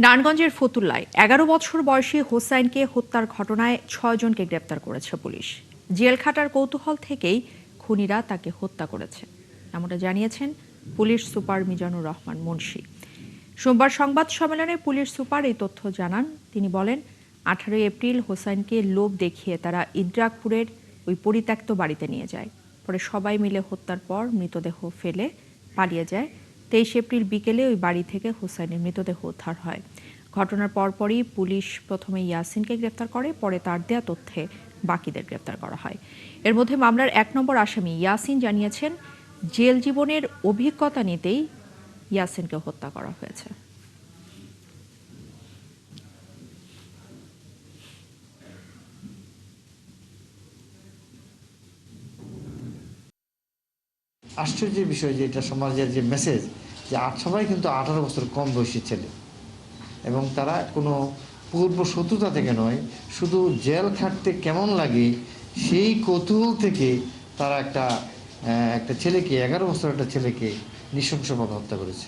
নারায়ণগঞ্জের ফতুল্লায় ১১ বছর বয়সী হোসাইনকে হত্যার ঘটনায় ৬ জনকে গ্রেপ্তার করেছে পুলিশ। জেল খাটার কৌতূহল থেকেই খুনিরা তাকে হত্যা করেছে, এমনটা জানিয়েছেন পুলিশ সুপার মিজানুর রহমান মুন্সী। সোমবার সংবাদ সম্মেলনে পুলিশ সুপার এই তথ্য জানান। তিনি বলেন, ১৮ এপ্রিল হোসাইনকে লোভ দেখিয়ে তারা ইদ্রাকপুরের ওই পরিত্যক্ত বাড়িতে নিয়ে যায়। পরে সবাই মিলে হত্যার পর মৃতদেহ ফেলে পালিয়ে যায়। ২৩ এপ্রিল বিকেলে ওই বাড়ি থেকে হোসাইনের মৃতদেহ উদ্ধার হয়। ঘটনার পরপরই পুলিশ প্রথমে ইয়াসিনকে গ্রেপ্তার করে, পরে তার দেয়া তথ্যে বাকিদের গ্রেপ্তার করা হয়। এর মধ্যে মামলার ১ নম্বর আসামি ইয়াসিন জানিয়েছেন, জেল জীবনের অভিজ্ঞতা নিতেই ইয়াসিনকে হত্যা করা হয়েছে। আশ্চর্যের বিষয় যে এটা সমাজের যে মেসেজ যে সবাই কিন্তু ১৮ বছর কম বয়সী ছেলে, এবং তারা কোনো পূর্ব শত্রুতা থেকে নয়, শুধু জেল খাটতে কেমন লাগে সেই কৌতূহল থেকে তারা একটা ছেলেকে ১১ বছর একটা ছেলেকে নৃশংসভাবে হত্যা করেছে।